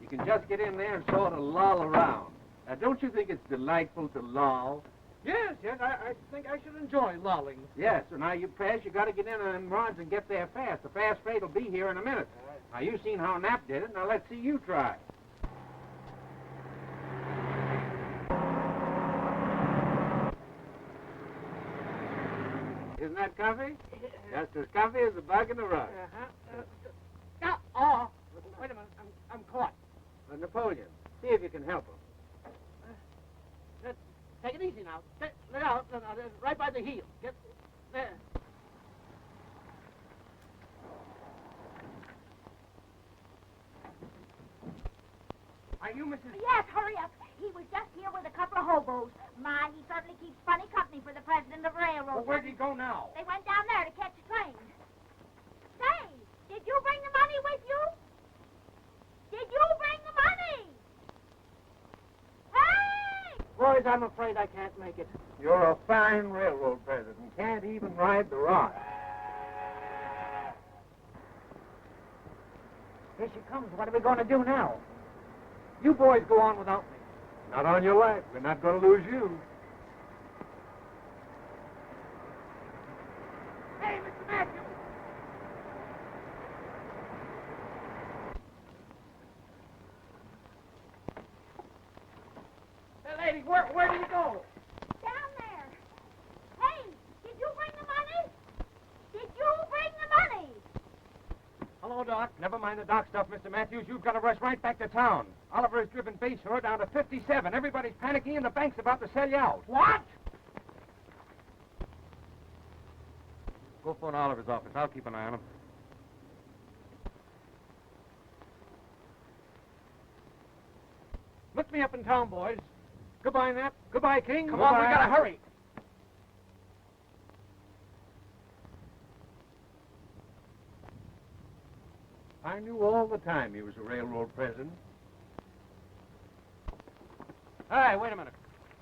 You can just get in there and sort of loll around. Now, don't you think it's delightful to loll? Yes, yes, I think I should enjoy lolling. Yes, so now you press, you got to get in on them rods and get there fast. The fast freight will be here in a minute. Now, you've seen how Knapp did it. Now, let's see you try. Isn't that comfy? Just as comfy as a bug in the rug. Oh, wait a minute, I'm caught. Napoleon, see if you can help him. Take it easy now. Let out, right by the heel. Get there. Are you Mrs. Yes, hurry up. He was just here with a couple of hobos. My, he certainly keeps funny company for the president of the railroad. Well, where'd he go now? They went down there to catch a train. Say, did you bring the money with you? Did you bring the money? Hey! Boys, I'm afraid I can't make it. You're a fine railroad president. Can't even ride the rod. Here she comes. What are we going to do now? You boys go on without me. Not on your life. We're not going to lose you. Hey, Mr. Matthews! lady, where do you go? Down there. Hey, did you bring the money? Did you bring the money? Hello, Doc. Never mind the doc stuff, Mr. Matthews. You've got to rush right back to town. Oliver has driven Bayshore down to 57. Everybody's panicking and the bank's about to sell you out. What? Go phone Oliver's office. I'll keep an eye on him. Look me up in town, boys. Goodbye, Nat. Goodbye, King. Come on, we Goodbye. gotta hurry. I knew all the time he was a railroad president. Hey, wait a minute.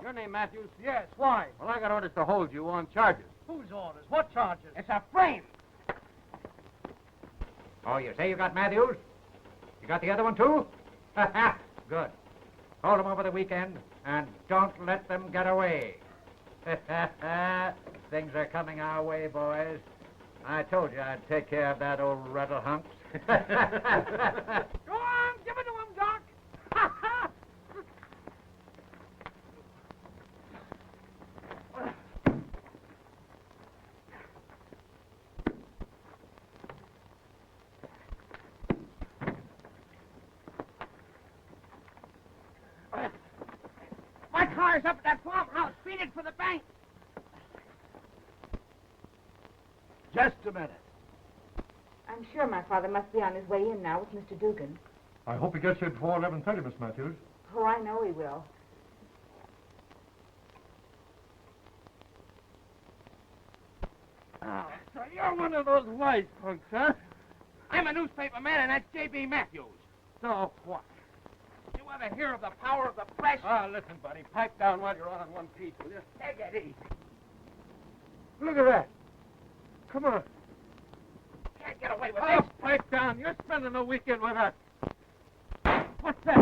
Your name Matthews? Yes, why? Well, I got orders to hold you on charges. Whose orders? What charges? It's a frame. Oh, you say you got Matthews? You got the other one, too? Good. Hold them over the weekend, and don't let them get away. Things are coming our way, boys. I told you I'd take care of that old rattle humps. Go on, give it to him, Doc. My car's up at that farmhouse. Feed it for the bank. Just a minute. I'm sure my father must be on his way in now with Mr. Dugan. I hope he gets here before 11:30, Miss Matthews. Oh, I know he will. Oh, so you're one of those wise punks, huh? I'm a newspaper man, and that's J.B. Matthews. So what? You ever hear of the power of the press? Ah, listen, buddy. Pipe down while you're on one piece, will you? Take it easy. Look at that. Come on. Can't get away with Oh, this. pipe down. You're spending the weekend with us. What's that?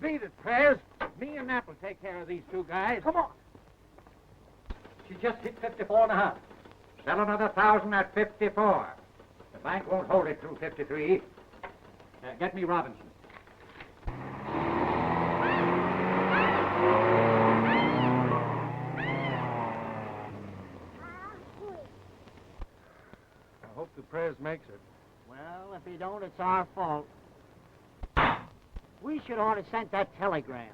Beat it, Prez. Me and Nat will take care of these two guys. Come on. She just hit 54 and a half. Sell another 1,000 at 54. The bank won't hold it through 53. Get me Robinson. I hope the Prez makes it. Well, if he don't, it's our fault. We should ought to sent that telegram.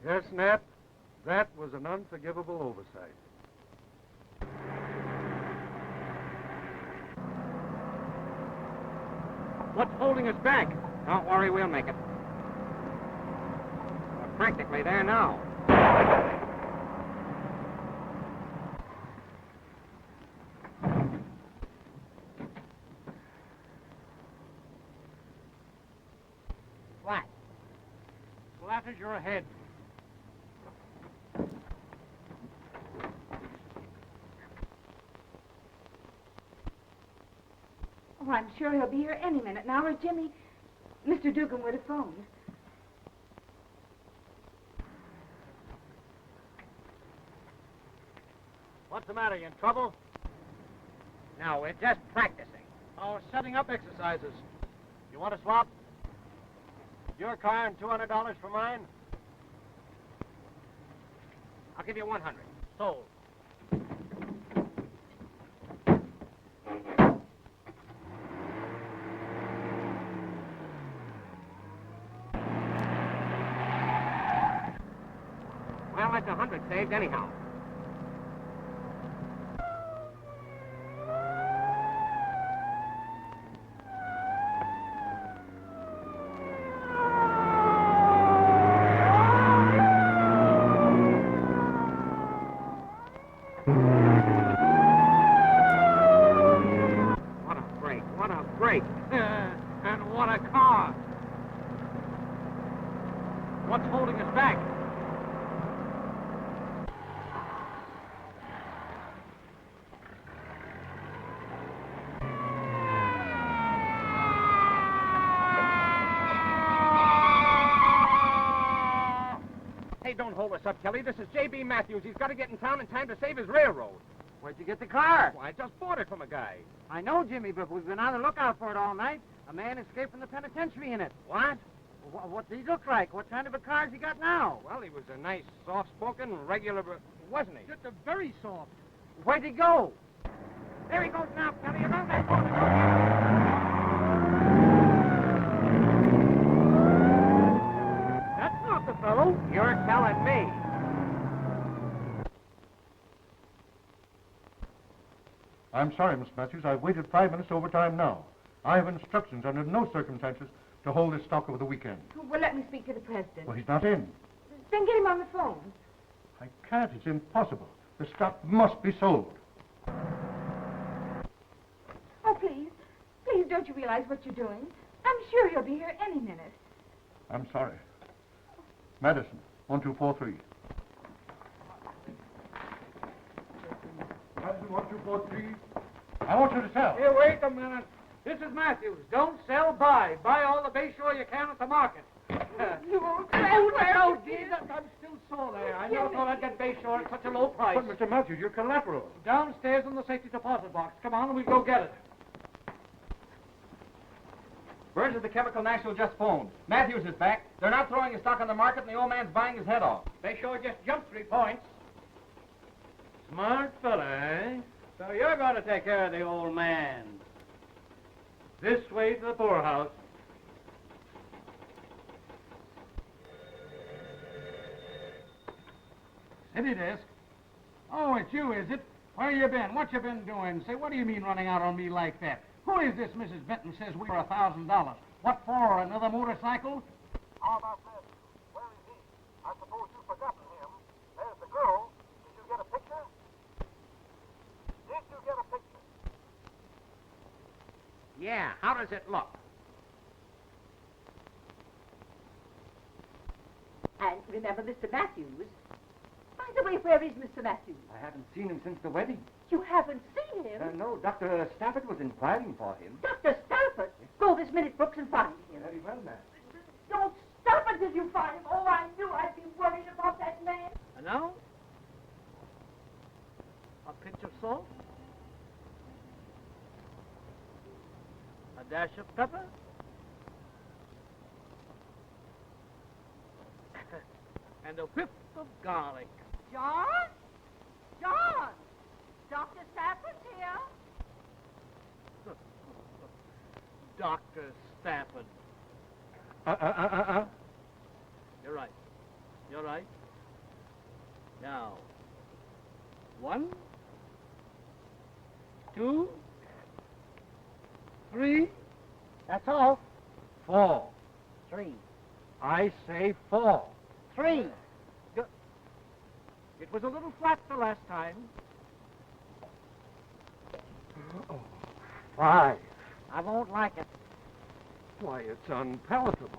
Yes, Nat. That was an unforgivable oversight. What's holding us back? Don't worry, we'll make it. We're practically there now. What? Flat as your head. Oh, I'm sure he'll be here any minute now, or Jimmy... Mr. Dugan would have phoned. What's the matter? You in trouble? No, we're just practicing. Oh, setting up exercises. You want to swap? Your car and $200 for mine? I'll give you 100. Sold. Well, that's 100 saved anyhow. What a break, what a break. And what a car! What's holding us back? Hey, don't hold us up, Kelly. This is J.B. Matthews. He's got to get in town in time to save his railroad. Where'd you get the car? Why, I just bought it from a guy. I know, Jimmy, but we've been on the lookout for it all night. A man escaped from the penitentiary in it. What? What's he look like? What kind of a car's he got now? Well, he was a nice, soft-spoken, regular, wasn't he? Just a very soft. Where'd he go? There he goes now, Kelly. Around that corner. That's not the fellow. You're telling me. I'm sorry, Miss Matthews. I've waited 5 minutes overtime now. I have instructions under no circumstances to hold this stock over the weekend. Well, let me speak to the president. Well, he's not in. Then get him on the phone. I can't. It's impossible. The stock must be sold. Oh, please. Please, don't you realize what you're doing? I'm sure he'll be here any minute. I'm sorry. Madison, 1243. Madison, 1243. I want you to tell. Here, wait a minute. This is Matthews. Don't sell, buy. Buy all the Bayshore you can at the market. Oh, Jesus, I'm still sore there. I never thought I'd get Bayshore at such a low price. But, Mr. Matthews, you're collateral. Downstairs in the safety deposit box. Come on, we'll go get it. Burns of the Chemical National just phoned. Matthews is back. They're not throwing his stock on the market, and the old man's buying his head off. Bayshore just jumped 3 points. Smart fella, eh? So you're going to take care of the old man. This way to the poorhouse. City desk. Oh, it's you, is it? Where you been? What you been doing? Say, what do you mean running out on me like that? Who is this Mrs. Benton says we're $1,000? What for, another motorcycle? How about Matthews? Where is he? I suppose you've forgotten him. There's the girl. Did you get a picture? Did you get a picture? Yeah, how does it look? And remember Mr. Matthews. By the way, where is Mr. Matthews? I haven't seen him since the wedding. You haven't seen him? No, Dr. Stafford was inquiring for him. Dr. Stafford? Go this minute, Brooks, and find him. Very well, ma'am. Don't stop until you find him. Oh, I knew I'd be worried about that man. And now? A pinch of salt? A dash of pepper? And a whiff of garlic. John? John! Dr. Stafford's here. Dr. Stafford. You're right. You're right. Now, 1, 2, 3. That's all. 4. 3. I say 4. 3. It was a little flat the last time. 5. I won't like it. Why, it's unpalatable.